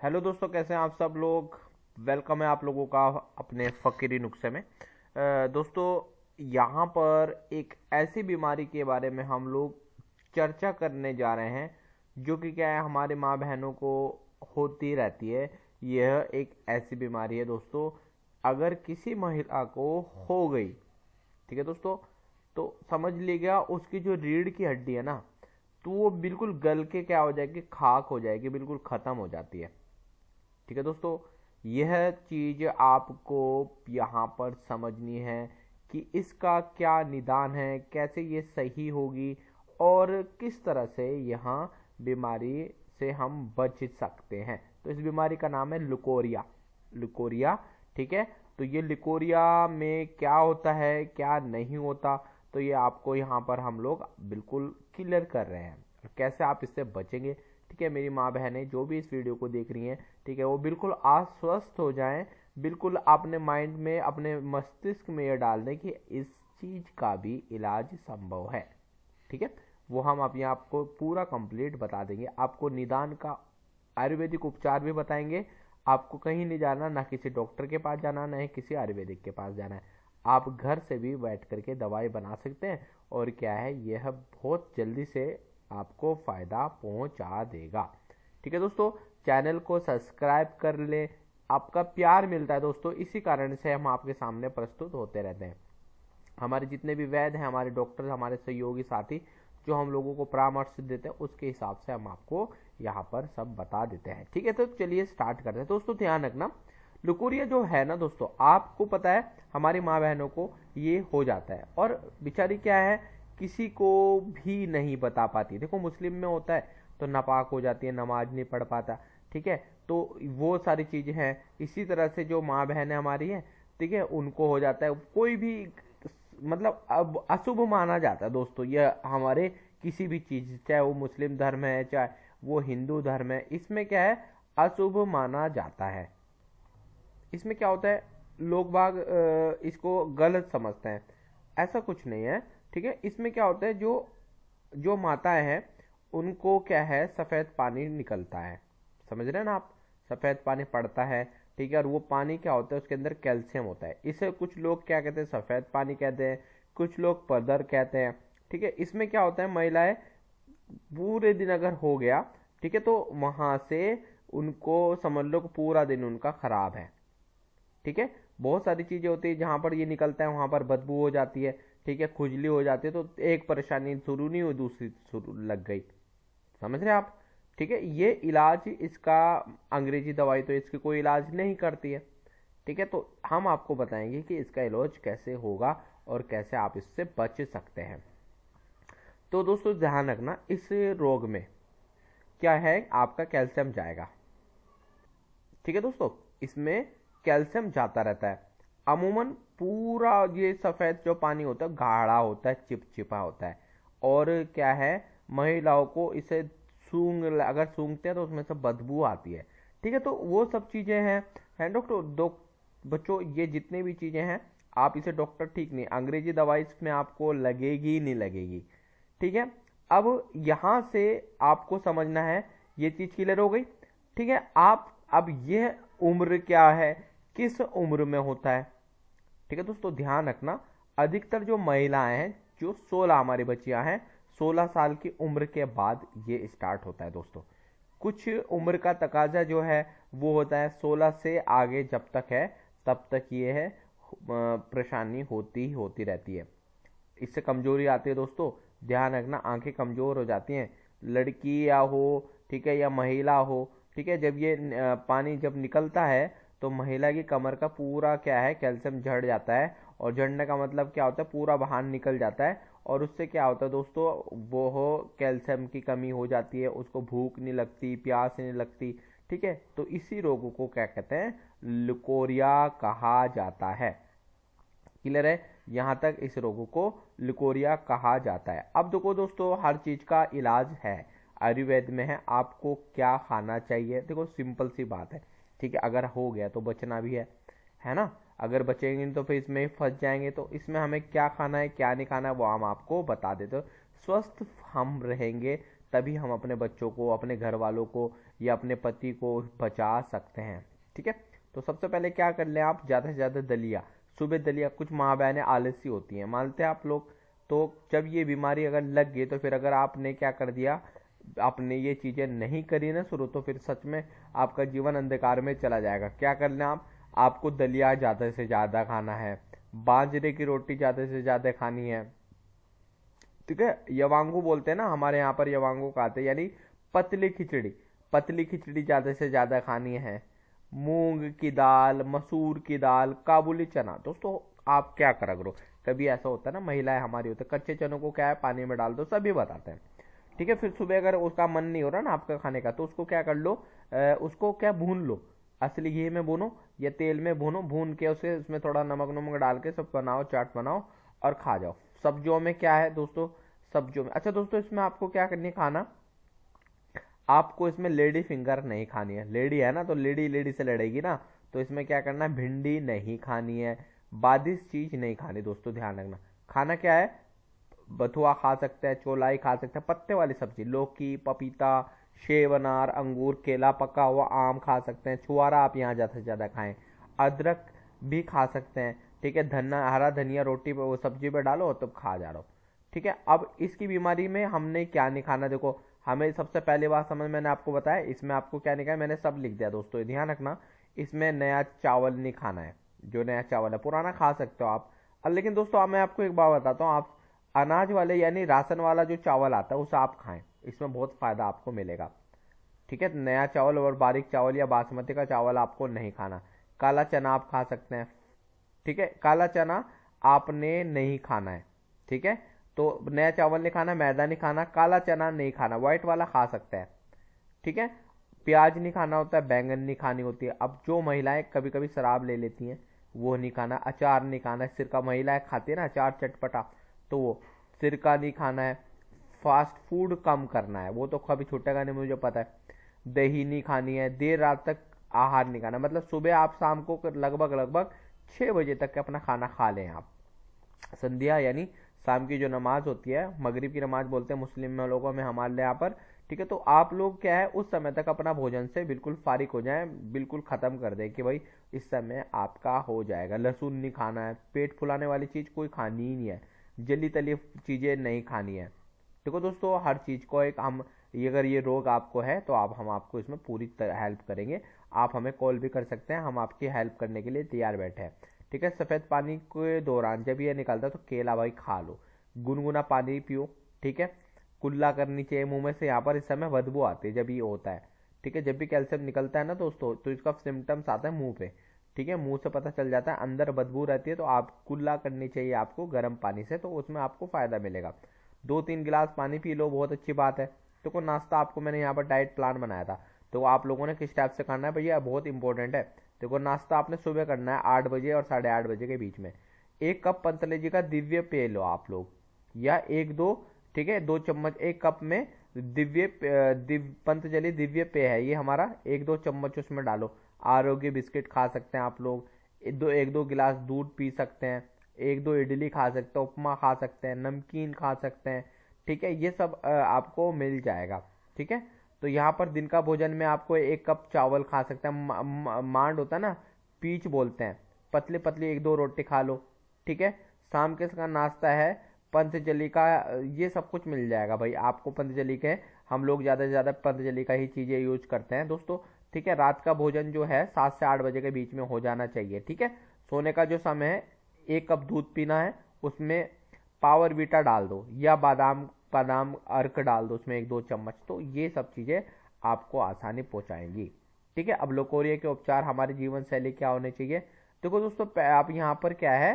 Hello दोस्तों, कैसे हैं आप सब लोग। वेलकम है आप लोगों का अपने फ़कीरी नुस्खे में। दोस्तों, यहाँ पर एक ऐसी बीमारी के बारे में हम लोग चर्चा करने जा रहे हैं जो कि क्या है, हमारे माँ बहनों को होती रहती है। यह एक ऐसी बीमारी है दोस्तों, अगर किसी महिला को हो गई, ठीक है दोस्तों, तो समझ लीजिएगा उसकी जो रीढ़ की हड्डी है ना, तो वो बिल्कुल गल के क्या हो जाएगी, खाक हो जाएगी, बिल्कुल ख़त्म हो जाती है। ठीक है दोस्तों, यह चीज आपको यहाँ पर समझनी है कि इसका क्या निदान है, कैसे ये सही होगी और किस तरह से यहाँ बीमारी से हम बच सकते हैं। तो इस बीमारी का नाम है लुकोरिया। लुकोरिया, ठीक है। तो ये लुकोरिया में क्या होता है, क्या नहीं होता, तो ये आपको यहाँ पर हम लोग बिल्कुल क्लियर कर रहे हैं और कैसे आप इससे बचेंगे। ठीक है, मेरी माँ बहनें जो भी इस वीडियो को देख रही हैं, ठीक है, वो बिल्कुल आश्वस्त हो जाएं। बिल्कुल अपने माइंड में, अपने मस्तिष्क में ये डाल दें कि इस चीज का भी इलाज संभव है। ठीक है, वो हम अपने आपको पूरा कंप्लीट बता देंगे। आपको निदान का आयुर्वेदिक उपचार भी बताएंगे। आपको कहीं नहीं जाना, ना किसी डॉक्टर के पास जाना, ना ही किसी आयुर्वेदिक के पास जाना है। आप घर से भी बैठ करके दवाई बना सकते हैं और क्या है, यह बहुत जल्दी से आपको फायदा पहुंचा देगा। ठीक है दोस्तों, चैनल को सब्सक्राइब कर ले। आपका प्यार मिलता है दोस्तों, इसी कारण से हम आपके सामने प्रस्तुत होते रहते हैं। हमारे जितने भी वैद्य हैं, हमारे डॉक्टर, हमारे सहयोगी साथी जो हम लोगों को परामर्श देते हैं, उसके हिसाब से हम आपको यहाँ पर सब बता देते हैं। ठीक है, तो चलिए स्टार्ट करते हैं। दोस्तों ध्यान रखना, लुकोरिया जो है ना दोस्तों, आपको पता है हमारी माँ बहनों को ये हो जाता है और बेचारी क्या है, किसी को भी नहीं बता पाती। देखो मुस्लिम में होता है तो नापाक हो जाती है, नमाज नहीं पढ़ पाता। ठीक है, तो वो सारी चीजें हैं। इसी तरह से जो माँ बहन है हमारी है, ठीक है, उनको हो जाता है। कोई भी मतलब अब अशुभ माना जाता है दोस्तों, यह हमारे किसी भी चीज, चाहे वो मुस्लिम धर्म है चाहे वो हिंदू धर्म है, इसमें क्या है, अशुभ माना जाता है। इसमें क्या होता है, लोग बाग इसको गलत समझते हैं। ऐसा कुछ नहीं है। ठीक है, इसमें क्या होता है, जो जो माताएं हैं उनको क्या है, सफेद पानी निकलता है। समझ रहे हैं ना आप, सफेद पानी पड़ता है। ठीक है, और वो पानी क्या होता है, उसके अंदर कैल्शियम होता है। इसे कुछ लोग क्या कहते हैं, सफेद पानी कहते हैं, कुछ लोग पदर कहते हैं। ठीक है, इसमें क्या होता है, महिलाएं पूरे दिन अगर हो गया, ठीक है, तो वहां से उनको समझ लो कि पूरा दिन उनका खराब है। ठीक है, बहुत सारी चीजें होती है, जहां पर ये निकलता है वहां पर बदबू हो जाती है। ठीक है, खुजली हो जाती है। तो एक परेशानी शुरू नहीं हुई, दूसरी शुरू लग गई। समझ रहे हैं आप। ठीक है, ये इलाज इसका, अंग्रेजी दवाई तो इसकी कोई इलाज नहीं करती है। ठीक है, तो हम आपको बताएंगे कि इसका इलाज कैसे होगा और कैसे आप इससे बच सकते हैं। तो दोस्तों ध्यान रखना, इस रोग में क्या है, आपका कैल्शियम जाएगा। ठीक है दोस्तों, इसमें कैल्शियम जाता रहता है। अमूमन पूरा ये सफेद जो पानी होता है गाढ़ा होता है, चिपचिपा होता है। और क्या है, महिलाओं को इसे अगर सूंघते हैं तो उसमें से बदबू आती है। ठीक है, तो वो सब चीजें हैं डॉक्टर। दो बच्चों, ये जितने भी चीजें हैं, आप इसे डॉक्टर ठीक नहीं, अंग्रेजी दवाई इसमें आपको लगेगी नहीं लगेगी। ठीक है, अब यहां से आपको समझना है, ये चीज क्लियर हो गई। ठीक है, आप अब यह उम्र क्या है, किस उम्र में होता है। ठीक है दोस्तों, ध्यान रखना, अधिकतर जो महिलाएं हैं, जो 16 हमारी बच्चियां हैं, 16 साल की उम्र के बाद ये स्टार्ट होता है दोस्तों। कुछ उम्र का तकाजा जो है वो होता है 16 से आगे, जब तक है तब तक ये है परेशानी होती ही होती रहती है। इससे कमजोरी आती है दोस्तों, ध्यान रखना, आंखें कमजोर हो जाती हैं, लड़की या हो, ठीक है, या महिला हो। ठीक है, जब ये पानी जब निकलता है तो महिला की कमर का पूरा क्या है, कैल्शियम झड़ जाता है। और झड़ने का मतलब क्या होता है, पूरा बाहर निकल जाता है। और उससे क्या होता है दोस्तों, वो हो कैल्शियम की कमी हो जाती है, उसको भूख नहीं लगती, प्यास नहीं लगती। ठीक है, तो इसी रोग को क्या कहते हैं, लुकोरिया कहा जाता है। क्लियर है, यहां तक इस रोग को लुकोरिया कहा जाता है। अब देखो दोस्तों, हर चीज का इलाज है, आयुर्वेद में है। आपको क्या खाना चाहिए, देखो सिंपल सी बात है। ठीक है, अगर हो गया तो बचना भी है ना। अगर बचेंगे तो फिर इसमें फंस जाएंगे। तो इसमें हमें क्या खाना है, क्या नहीं खाना है, वो हम आपको बता देते। तो स्वस्थ हम रहेंगे तभी हम अपने बच्चों को, अपने घर वालों को या अपने पति को बचा सकते हैं। ठीक है, तो सबसे पहले क्या कर लें आप, ज़्यादा से ज़्यादा दलिया, सुबह दलिया। कुछ माँ बहनें आलसी होती हैं, मानते हैं आप लोग, तो जब ये बीमारी अगर लग गई तो फिर अगर आपने क्या कर दिया, आपने ये चीज़ें नहीं करी ना शुरू, तो फिर सच में आपका जीवन अंधकार में चला जाएगा। क्या करना आप, आपको दलिया ज़्यादा से ज़्यादा खाना है, बाजरे की रोटी ज़्यादा से ज़्यादा खानी है। ठीक है, यवांगू बोलते हैं ना, हमारे यहाँ पर यवांगू खाते हैं, यानी पतली खिचड़ी, पतली खिचड़ी ज़्यादा से ज़्यादा खानी है। मूंग की दाल, मसूर की दाल, काबुली चना। दोस्तों आप क्या करा करो, कभी ऐसा होता है ना, महिलाएं हमारी होती है, कच्चे चनों को क्या है पानी में डाल दो, सभी बताते हैं। ठीक है, फिर सुबह अगर उसका मन नहीं हो रहा ना आपका खाने का, तो उसको क्या कर लो, उसको क्या भून लो, असली घी में भूनो या तेल में भूनो, भून के उसे उसमें थोड़ा नमक नमक डाल के सब बनाओ, चाट बनाओ और खा जाओ। सब्जियों में क्या है दोस्तों, सब्जियों में, अच्छा दोस्तों इसमें आपको क्या करनी है, खाना आपको इसमें लेडी फिंगर नहीं खानी है। लेडी है ना, तो लेडी लेडी से लड़ेगी ना, तो इसमें क्या करना है, भिंडी नहीं खानी है, बादिश चीज नहीं खानी। दोस्तों ध्यान रखना, खाना क्या है, बथुआ खा सकते हैं, चौलाई खा सकते हैं, पत्ते वाली सब्जी, लौकी, पपीता, सेब, अनार, अंगूर, केला, पका हुआ आम खा सकते हैं, छुआरा आप यहाँ ज़्यादा से ज़्यादा खाएं, अदरक भी खा सकते हैं। ठीक है, धनिया, हरा धनिया रोटी पे, वो सब्जी पे डालो तो खा जा रहा हो। ठीक है, अब इसकी बीमारी में हमने क्या नहीं खाना, देखो हमें सबसे पहली बात समझ, मैंने आपको बताया इसमें आपको क्या नहीं खाना, मैंने सब लिख दिया दोस्तों, ये ध्यान रखना। इसमें नया चावल नहीं खाना है, जो नया चावल है पुराना खा सकते हो आप। लेकिन दोस्तों अब मैं आपको एक बात बताता हूँ, आप अनाज वाले यानी राशन वाला जो चावल आता है उसे आप खाएं, इसमें बहुत फायदा आपको मिलेगा। ठीक है, नया चावल और बारीक चावल या बासमती का चावल आपको नहीं खाना। काला चना आप खा सकते हैं। ठीक है, काला चना आपने नहीं खाना है। ठीक है, तो नया चावल नहीं खाना, मैदा नहीं खाना, काला चना नहीं खाना, व्हाइट वाला खा सकते हैं। ठीक है, प्याज नहीं खाना होता है, बैंगन नहीं खानी होती है। अब जो महिलाएं कभी कभी शराब ले लेती हैं वो नहीं खाना, अचार नहीं खाना, सिरका महिलाएं खाती है ना अचार चटपटा, तो वो सिरका नहीं खाना है। फास्ट फूड कम करना है, वो तो कभी छूटेगा नहीं मुझे पता है। दही नहीं खानी है, देर रात तक आहार नहीं खाना, मतलब सुबह आप शाम को लगभग लगभग 6 बजे तक अपना खाना खा लें आप। संध्या यानी शाम की जो नमाज होती है, मगरिब की नमाज बोलते हैं मुस्लिम में लोगों में, हमारे यहाँ पर। ठीक है, तो आप लोग क्या है उस समय तक अपना भोजन से बिल्कुल फारिग हो जाएं, बिल्कुल खत्म कर दें कि भाई इस समय आपका हो जाएगा। लहसुन नहीं खाना है, पेट फुलाने वाली चीज कोई खानी ही नहीं है, जली तली चीजें नहीं खानी है। देखो दोस्तों हर चीज को एक हम, अगर ये रोग आपको है तो हम आपको इसमें पूरी तरह हेल्प करेंगे। आप हमें कॉल भी कर सकते हैं, हम आपकी हेल्प करने के लिए तैयार बैठे हैं। ठीक है, सफेद पानी के दौरान जब ये निकलता है तो केला भाई खा लो, गुनगुना पानी पियो। ठीक है, कुल्ला करनी चाहिए मुंह में से, यहाँ पर इस समय बदबू आती है जब ये होता है। ठीक है, जब भी कैल्शियम निकलता है ना दोस्तों, तो इसका सिम्टम्स आता है मुंह पे। ठीक है, मुंह से पता चल जाता है, अंदर बदबू रहती है, तो आप कुल्ला करनी चाहिए आपको गर्म पानी से, तो उसमें आपको फायदा मिलेगा। 2-3 गिलास पानी पी लो, बहुत अच्छी बात है। तो को नाश्ता आपको मैंने यहाँ पर डाइट प्लान बनाया था, तो आप लोगों ने किस टाइप से करना है भैया, बहुत इंपॉर्टेंट है। देखो नाश्ता आपने सुबह करना है 8 बजे और 8:30 बजे के बीच में। 1 कप पंतजलि जी का दिव्य पेय लो आप लोग, या 1-2, ठीक है 2 चम्मच, 1 कप में पंतजलि दिव्य पेय है ये हमारा, 1-2 चम्मच उसमें डालो। आरोग्य बिस्किट खा सकते हैं आप लोग, 1-2 गिलास दूध पी सकते हैं, 1-2 इडली खा सकते हैं, उपमा खा सकते हैं, नमकीन खा सकते हैं। ठीक है, ये सब आपको मिल जाएगा। ठीक है, तो यहाँ पर दिन का भोजन में आपको 1 कप चावल खा सकते हैं, मांड होता है ना, पीच बोलते हैं, पतली पतली 1-2 रोटी खा लो। ठीक है, शाम के का नाश्ता है पंतजलि का, ये सब कुछ मिल जाएगा भाई आपको पंतजलि के, हम लोग ज़्यादा से ज़्यादा पंतजलि का ही चीज़ें यूज करते हैं दोस्तों। ठीक है, रात का भोजन जो है 7 से 8 बजे के बीच में हो जाना चाहिए। ठीक है, सोने का जो समय है 1 कप दूध पीना है, उसमें पावर बीटा डाल दो या बादाम बादाम अर्क डाल दो उसमें 1-2 चम्मच, तो ये सब चीज़ें आपको आसानी पहुंचाएंगी। ठीक है, अब लोकोरिया के उपचार हमारी जीवन शैली क्या होने चाहिए। देखो दोस्तों आप यहाँ पर क्या है,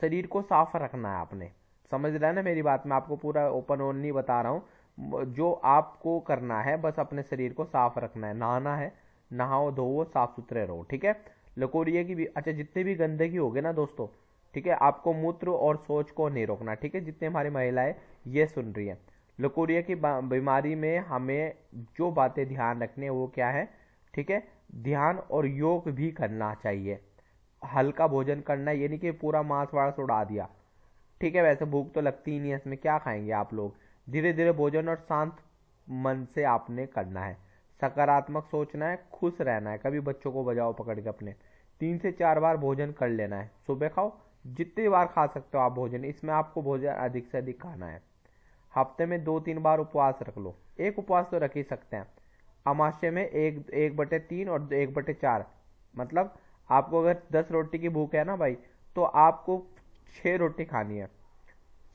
शरीर को साफ रखना है आपने, समझ रहा है ना मेरी बात, मैं आपको पूरा ओपन ओनली बता रहा हूँ। जो आपको करना है बस अपने शरीर को साफ रखना है, नहाना है, नहाओ धोवो साफ सुथरे रहो। ठीक है, लकोरिया की भी, अच्छा जितने भी गंदगी होगे ना दोस्तों, ठीक है, आपको मूत्र और शौच को नहीं रोकना। ठीक है, जितने हमारी महिलाएं ये सुन रही है, लकोरिया की बीमारी में हमें जो बातें ध्यान रखनी है वो क्या है। ठीक है, ध्यान और योग भी करना चाहिए, हल्का भोजन करना है, ये नहीं कि पूरा मांस वास उड़ा दिया। ठीक है, वैसे भूख तो लगती ही नहीं है, इसमें क्या खाएंगे आप लोग, धीरे धीरे भोजन और शांत मन से आपने करना है, सकारात्मक सोचना है, खुश रहना है। कभी बच्चों को बजाओ पकड़ के अपने। 3 से 4 बार भोजन कर लेना है। सुबह खाओ, जितनी बार खा सकते हो आप भोजन, इसमें आपको भोजन अधिक से अधिक खाना है। हफ्ते में 2-3 बार उपवास रख लो। एक उपवास तो रख ही सकते हैं। अमावस्या में 1/3 और 1/4, मतलब आपको अगर 10 रोटी की भूख है ना भाई, तो आपको 6 रोटी खानी है।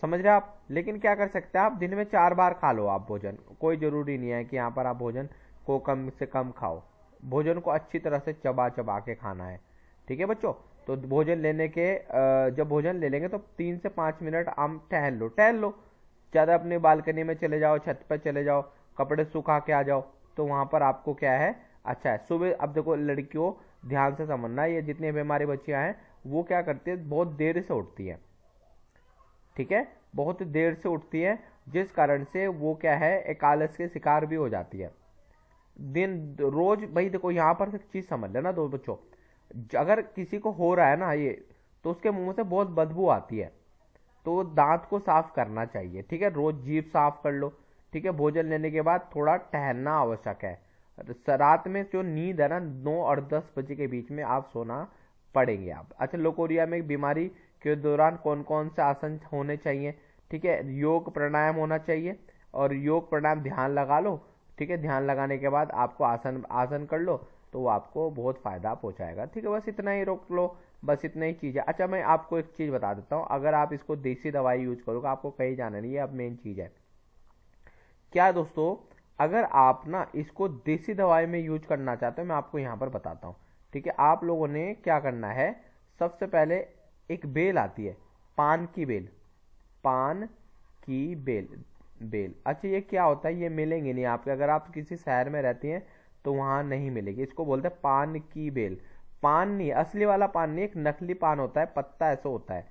समझ रहे आप? लेकिन क्या कर सकते हैं आप, दिन में 4 बार खा लो आप भोजन। कोई जरूरी नहीं है कि यहाँ पर आप भोजन को कम से कम खाओ। भोजन को अच्छी तरह से चबा चबा के खाना है। ठीक है बच्चों? तो भोजन लेने के जब भोजन ले लेंगे तो 3 से 5 मिनट आप टहल लो। ज़्यादा अपनी बालकनी में चले जाओ, छत पर चले जाओ, कपड़े सुखा के आ जाओ, तो वहाँ पर आपको क्या है, अच्छा है। सुबह अब देखो, लड़कियों ध्यान से समझना, ये जितनी भी हमारी बच्चियाँ हैं वो क्या करती है, बहुत देर से उठती है। ठीक है, बहुत देर से उठती है, जिस कारण से वो क्या है, एक आलस के शिकार भी हो जाती है। दिन रोज भाई देखो, यहाँ पर एक चीज समझ लेना दो बच्चों, अगर किसी को हो रहा है ना ये, तो उसके मुंह से बहुत बदबू आती है, तो दांत को साफ करना चाहिए। ठीक है, रोज जीभ साफ कर लो। ठीक है, भोजन लेने के बाद थोड़ा टहलना आवश्यक है। रात में जो नींद है ना, 9 और 10 बजे के बीच में आप सोना पड़ेंगे आप। अच्छा, लोकोरिया में बीमारी के दौरान कौन कौन से आसन होने चाहिए? ठीक है, योग प्राणायाम होना चाहिए, और योग प्राणायाम ध्यान लगा लो। ठीक है, ध्यान लगाने के बाद आपको आसन आसन कर लो, तो वो आपको बहुत फायदा पहुंचाएगा। ठीक है, बस इतना ही रोक लो, बस इतना ही चीज़ है। अच्छा, मैं आपको एक चीज़ बता देता हूँ, अगर आप इसको देसी दवाई यूज करोगे, आपको कहीं जाना नहीं है। अब मेन चीज़ है क्या दोस्तों, अगर आप ना इसको देसी दवाई में यूज करना चाहते हो, मैं आपको यहाँ पर बताता हूँ। ठीक है, आप लोगों ने क्या करना है, सबसे पहले एक बेल आती है, पान की बेल। पान की बेल, अच्छा ये क्या होता है, ये मिलेंगे नहीं आपके, अगर आप किसी शहर में रहती हैं तो वहां नहीं मिलेगी। इसको बोलते हैं पान की बेल। पान नहीं, असली वाला पान नहीं, एक नकली पान होता है, पत्ता ऐसा होता है।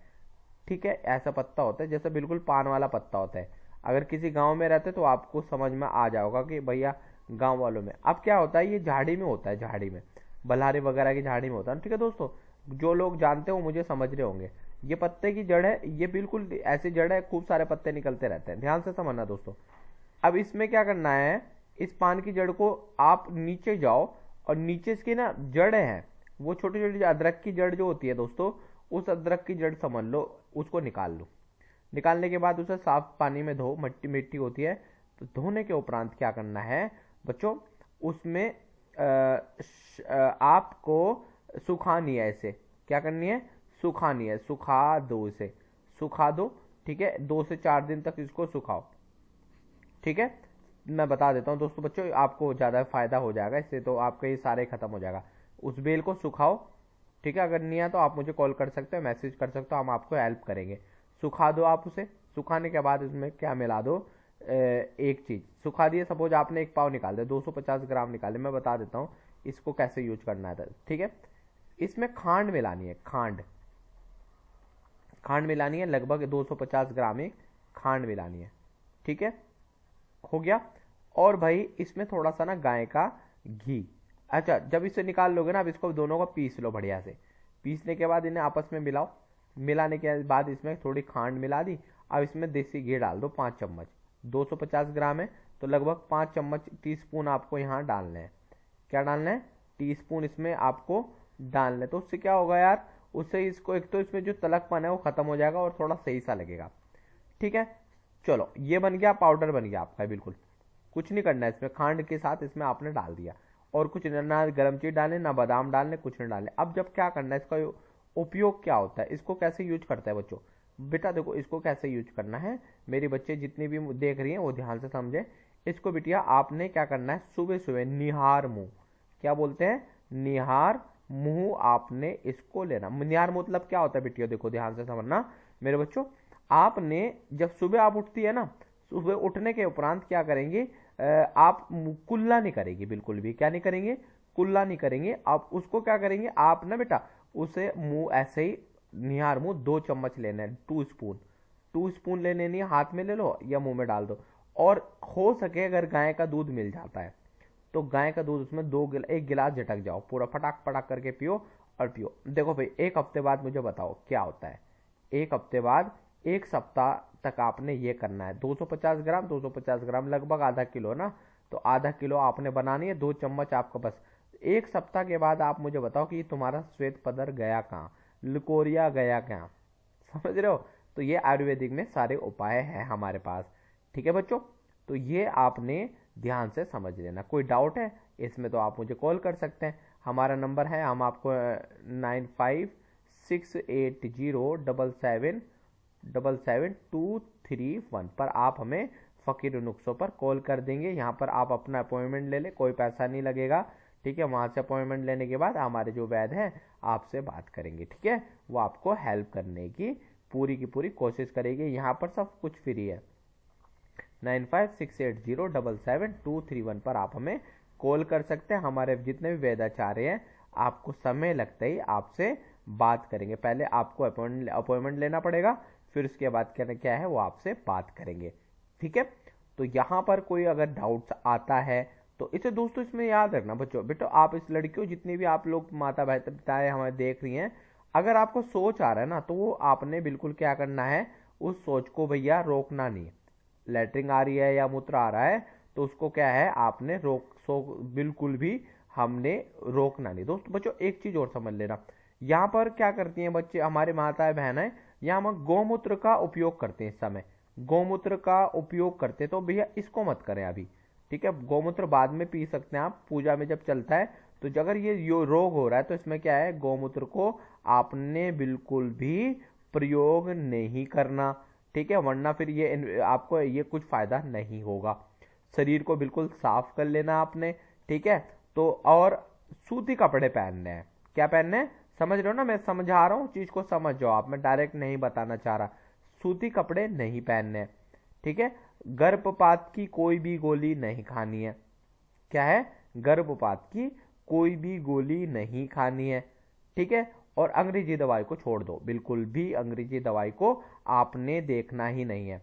ठीक है, ऐसा पत्ता होता है जैसे बिल्कुल पान वाला पत्ता होता है। अगर किसी गांव में रहते तो आपको समझ में आ जाओगा कि भैया गांव वालों में। अब क्या होता है, ये झाड़ी में होता है, झाड़ी में, बल्हारी वगैरह की झाड़ी में होता है। ठीक है दोस्तों, जो लोग जानते हो मुझे समझ रहे होंगे। ये पत्ते की जड़ है, ये बिल्कुल ऐसी जड़ है, खूब सारे पत्ते निकलते रहते हैं। ध्यान से समझना दोस्तों। अब इसमें क्या करना है, इस पान की जड़ को आप नीचे जाओ, और नीचे इसकी ना जड़ें हैं, वो छोटी छोटी अदरक की जड़ जो होती है दोस्तों, उस अदरक की जड़ समझ लो, उसको निकाल लो। निकालने के बाद उसे साफ पानी में धो, मिट्टी मिट्टी होती है, तो धोने के उपरांत क्या करना है बच्चों, उसमें आपको सुखानी है। इसे क्या करनी है, सुखानी है, सुखा दो, इसे सुखा दो। ठीक है, 2 से 4 दिन तक इसको सुखाओ। ठीक है, मैं बता देता हूँ दोस्तों बच्चों, आपको ज़्यादा फायदा हो जाएगा इससे, तो आपका ये सारे खत्म हो जाएगा। उस बेल को सुखाओ। ठीक है, अगर नहीं है तो आप मुझे कॉल कर सकते हो, मैसेज कर सकते हो, हम आपको हेल्प करेंगे। सुखा दो आप उसे। सुखाने के बाद इसमें क्या मिला दो, एक चीज़ सुखा दिए, सपोज आपने 1 पाव निकाल दिया, 250 ग्राम निकाले, मैं बता देता हूँ इसको कैसे यूज करना है। ठीक है, इसमें खांड मिलानी है, खांड मिलानी है, लगभग 250 ग्राम ही खांड मिलानी है। ठीक है, हो गया। और भाई इसमें थोड़ा सा ना गाय का घी। अच्छा, जब इसे निकाल लोगे ना, अब इसको दोनों को पीस लो बढ़िया से। पीसने के बाद इन्हें आपस में मिलाओ। मिलाने के बाद इसमें थोड़ी खांड मिला दी। अब इसमें देसी घी डाल दो 5 चम्मच। 250 ग्राम है तो लगभग 5 चम्मच टीस्पून आपको यहाँ डालने हैं। क्या डालना है, टीस्पून इसमें आपको डालना है। तो उससे क्या होगा यार, उससे इसको एक तो इसमें जो तलकपन है वो खत्म हो जाएगा, और थोड़ा सही सा लगेगा। ठीक है, चलो ये बन गया, पाउडर बन गया आपका बिल्कुल। कुछ नहीं करना है इसमें, खांड के साथ इसमें आपने डाल दिया, और कुछ ना गर्म चीज डालने, ना बादाम डालने, कुछ नहीं डालने। अब जब क्या करना है, इसका उपयोग क्या होता है, इसको कैसे यूज करता है बच्चों, बेटा देखो इसको कैसे यूज करना है, मेरी बच्चे जितनी भी देख रही हैं वो ध्यान से समझे। इसको बिटिया आपने क्या करना है, सुबह सुबह निहार मुंह, क्या बोलते हैं, निहार मुंह आपने इसको लेना। निहार मतलब क्या होता है बिटिया, देखो ध्यान से समझना मेरे बच्चों। आपने जब सुबह आप उठती है ना, सुबह उठने के उपरांत क्या करेंगे, आप कुल्ला नहीं करेंगे, बिल्कुल भी क्या नहीं करेंगे, कुल्ला नहीं करेंगे। आप उसको क्या करेंगे, आप ना बेटा उसे मुंह ऐसे ही निहार मुंह 2 चम्मच लेना है, 2 स्पून लेने नहीं, हाथ में ले लो या मुंह में डाल दो। और हो सके अगर गाय का दूध मिल जाता है तो गाय का दूध उसमें 1 गिलास झटक जाओ, पूरा फटाक फटाक करके पियो और पियो। देखो भाई 1 हफ्ते बाद मुझे बताओ क्या होता है। 1 हफ्ते बाद, 1 सप्ताह तक आपने ये करना है। 250 ग्राम लगभग आधा किलो ना, तो आधा किलो आपने बनानी है। 2 चम्मच आपका बस। 1 सप्ताह के बाद आप मुझे बताओ कि तुम्हारा श्वेत पदर गया कहाँ, लिकोरिया गया कहाँ, समझ रहे हो। तो ये आयुर्वेदिक में सारे उपाय हैं हमारे पास। ठीक है बच्चों, तो ये आपने ध्यान से समझ लेना। कोई डाउट है इसमें तो आप मुझे कॉल कर सकते हैं। हमारा नंबर है, हम आपको 9568077231 पर आप हमें फकीर नुस्खों पर कॉल कर देंगे। यहाँ पर आप अपना अपॉइंटमेंट ले लें, कोई पैसा नहीं लगेगा। ठीक है, वहाँ से अपॉइंटमेंट लेने के बाद हमारे जो वैद्य हैं आपसे बात करेंगे। ठीक है, वो आपको हेल्प करने की पूरी कोशिश करेगी। यहाँ पर सब कुछ फ्री है। 9568077231 पर आप हमें कॉल कर सकते हैं। हमारे जितने भी वैद्याचार्य हैं आपको समय लगते ही आपसे बात करेंगे। पहले आपको अपॉइंटमेंट लेना पड़ेगा, फिर उसके बाद क्या है वो आपसे बात करेंगे। ठीक है, तो यहाँ पर कोई अगर डाउट्स आता है तो इसे दोस्तों इसमें याद रखना बच्चों, बेटो आप इस लड़कियों जितनी भी आप लोग माता पिताएं हमें देख रही हैं, अगर आपको सोच आ रहा है ना तो वो आपने बिल्कुल क्या करना है, उस सोच को भैया रोकना नहीं। लेटरिन आ रही है या मूत्र आ रहा है तो उसको क्या है आपने बिल्कुल भी हमने रोकना नहीं। दोस्तों बच्चों एक चीज और समझ लेना, यहाँ पर क्या करती हैं बच्चे हमारे माताएं बहनें, यहाँ हम गौमूत्र का उपयोग करते हैं। इस समय गौमूत्र का उपयोग करते तो भैया इसको मत करें अभी। ठीक है, गौमूत्र बाद में पी सकते हैं आप, पूजा में जब चलता है। तो अगर ये रोग हो रहा है तो इसमें क्या है, गौमूत्र को आपने बिल्कुल भी प्रयोग नहीं करना। ठीक है, वरना फिर ये आपको ये कुछ फायदा नहीं होगा। शरीर को बिल्कुल साफ कर लेना आपने। ठीक है, तो और सूती कपड़े पहनने हैं। क्या पहनने हैं समझ रहे हो ना, मैं समझा रहा हूँ चीज को, समझ जाओ आप, मैं डायरेक्ट नहीं बताना चाह रहा। सूती कपड़े नहीं पहनने हैं। ठीक है, गर्भपात की कोई भी गोली नहीं खानी है। क्या है, गर्भपात की कोई भी गोली नहीं खानी है। ठीक है, और अंग्रेजी दवाई को छोड़ दो, बिल्कुल भी अंग्रेजी दवाई को आपने देखना ही नहीं है।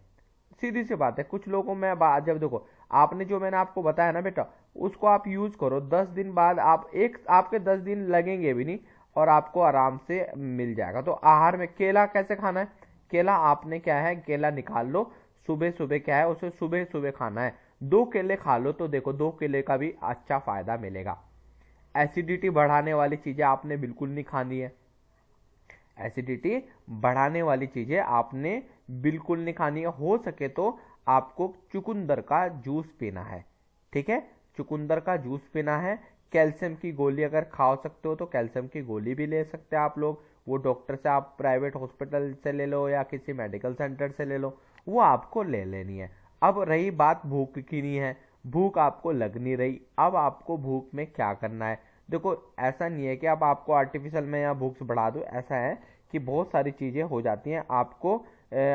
सीधी सी बात है। कुछ लोगों में जब देखो आपने जो मैंने आपको बताया ना बेटा, उसको आप यूज करो, 10 दिन बाद आपके 10 दिन लगेंगे भी नहीं और आपको आराम से मिल जाएगा। तो आहार में केला कैसे खाना है, केला आपने क्या है, केला निकाल लो, सुबह सुबह क्या है उसे सुबह सुबह खाना है। 2 केले खा लो तो देखो 2 केले का भी अच्छा फायदा मिलेगा। एसिडिटी बढ़ाने वाली चीजें आपने बिल्कुल नहीं खानी है। एसिडिटी बढ़ाने वाली चीजें आपने बिल्कुल नहीं खानी है। हो सके तो आपको चुकंदर का जूस पीना है। ठीक है, चुकंदर का जूस पीना है। कैल्शियम की गोली अगर खा सकते हो तो कैल्शियम की गोली भी ले सकते हैं आप लोग। वो डॉक्टर से आप प्राइवेट हॉस्पिटल से ले लो या किसी मेडिकल सेंटर से ले लो, वो आपको ले लेनी है। अब रही बात भूख की, नहीं है भूख आपको लग नहीं रही, अब आपको भूख में क्या करना है। देखो ऐसा नहीं है कि अब आपको आर्टिफिशियल में या भूख बढ़ा दो, ऐसा है कि बहुत सारी चीजें हो जाती हैं आपको।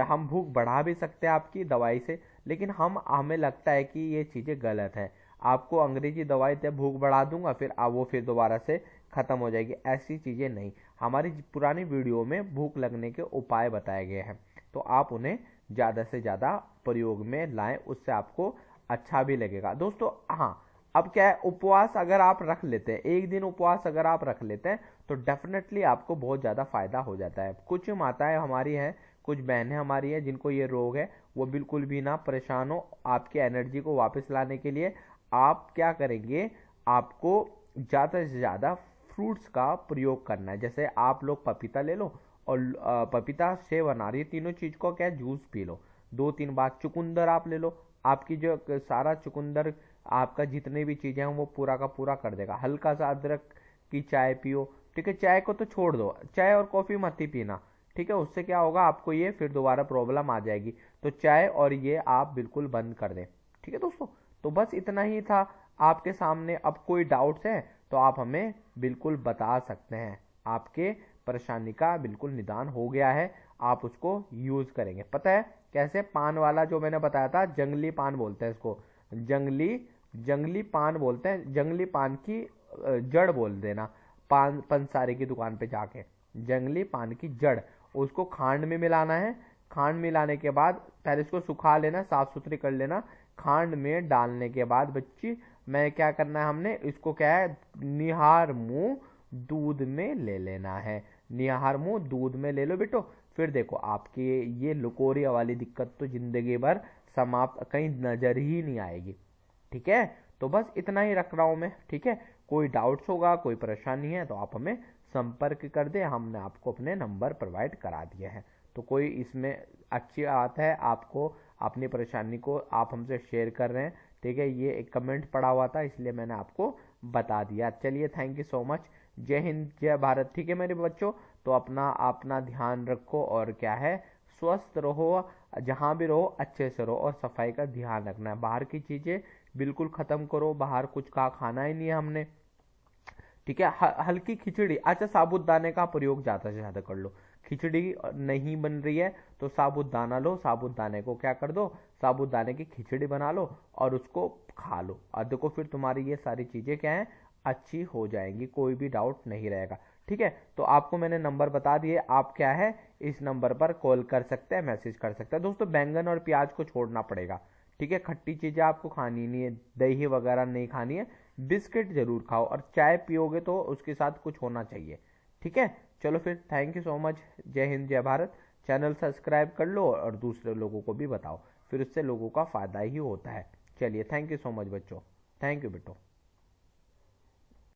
हम भूख बढ़ा भी सकते हैं आपकी दवाई से, लेकिन हमें लगता है कि ये चीजें गलत है। आपको अंग्रेजी दवाई से भूख बढ़ा दूंगा फिर वो फिर दोबारा से खत्म हो जाएगी, ऐसी चीजें नहीं। हमारी पुरानी वीडियो में भूख लगने के उपाय बताए गए हैं, तो आप उन्हें ज्यादा से ज्यादा प्रयोग में लाएं, उससे आपको अच्छा भी लगेगा। दोस्तों हाँ, अब क्या है, उपवास अगर आप रख लेते हैं, एक दिन उपवास अगर आप रख लेते हैं तो डेफिनेटली आपको बहुत ज्यादा फायदा हो जाता है। कुछ माताएं हमारी हैं, कुछ बहनें हमारी हैं जिनको ये रोग है, वो बिल्कुल भी ना परेशान हो। आपकी एनर्जी को वापस लाने के लिए आप क्या करेंगे, आपको ज्यादा से ज्यादा फ्रूट्स का प्रयोग करना है। जैसे आप लोग पपीता ले लो और पपीता, सेब, अनार, ये तीनों चीज को क्या जूस पी लो 2-3 बार। चुकंदर आप ले लो, आपकी जो सारा चुकंदर आपका जितने भी चीजें हैं वो पूरा का पूरा कर देगा। हल्का सा अदरक की चाय पियो। ठीक है, चाय को तो छोड़ दो, चाय और कॉफी मत ही पीना। ठीक है, उससे क्या होगा आपको ये फिर दोबारा प्रॉब्लम आ जाएगी। तो चाय और ये आप बिल्कुल बंद कर दें। ठीक है दोस्तों, तो बस इतना ही था आपके सामने। अब कोई डाउट्स है तो आप हमें बिल्कुल बता सकते हैं। आपके परेशानी का बिल्कुल निदान हो गया है, आप उसको यूज करेंगे। पता है कैसे, पान वाला जो मैंने बताया था, जंगली पान बोलते हैं इसको, जंगली पान बोलते हैं। जंगली पान की जड़ बोल देना, पंसारी की दुकान पे जाके, जंगली पान की जड़, उसको खांड में मिलाना है। खांड मिलाने के बाद पहले इसको सुखा लेना, साफ सुथरी कर लेना। खांड में डालने के बाद बच्ची मैं क्या करना है, हमने इसको क्या है, निहार मुंह दूध में ले लेना है। निहार मुंह दूध में ले लो बेटो, फिर देखो आपकी ये लुकोरिया वाली दिक्कत तो जिंदगी भर समाप्त, कहीं नजर ही नहीं आएगी। ठीक है, तो बस इतना ही रख रहा हूं मैं। ठीक है, कोई डाउट्स होगा, कोई परेशानी है तो आप हमें संपर्क कर दे, हमने आपको अपने नंबर प्रोवाइड करा दिए हैं। तो कोई इसमें अच्छी बात है, आपको अपनी परेशानी को आप हमसे शेयर कर रहे हैं। ठीक है, ये एक कमेंट पड़ा हुआ था इसलिए मैंने आपको बता दिया। चलिए, थैंक यू सो मच। जय हिंद, जय भारत। ठीक है मेरे बच्चों, तो अपना अपना ध्यान रखो और क्या है, स्वस्थ रहो, जहां भी रहो अच्छे से रहो और सफाई का ध्यान रखना है। बाहर की चीजें बिल्कुल खत्म करो, बाहर कुछ का खाना ही नहीं है हमने। ठीक है, हल्की खिचड़ी, अच्छा साबूदाने का प्रयोग ज्यादा से ज्यादा कर लो। खिचड़ी नहीं बन रही है तो साबूदाना लो, साबूदाने को क्या कर दो, साबूदाने की खिचड़ी बना लो और उसको खा लो, और देखो फिर तुम्हारी ये सारी चीजें क्या है, अच्छी हो जाएंगी, कोई भी डाउट नहीं रहेगा। ठीक है, तो आपको मैंने नंबर बता दिए, आप क्या है इस नंबर पर कॉल कर सकते हैं, मैसेज कर सकते हैं। दोस्तों बैंगन और प्याज को छोड़ना पड़ेगा। ठीक है, खट्टी चीजें आपको खानी नहीं है, दही वगैरह नहीं खानी है, बिस्किट जरूर खाओ और चाय पियोगे तो उसके साथ कुछ होना चाहिए। ठीक है, चलो फिर, थैंक यू सो मच। जय हिंद, जय भारत। चैनल सब्सक्राइब कर लो और दूसरे लोगों को भी बताओ, फिर उससे लोगों का फायदा ही होता है। चलिए, थैंक यू सो मच बच्चों, थैंक यू बेटो।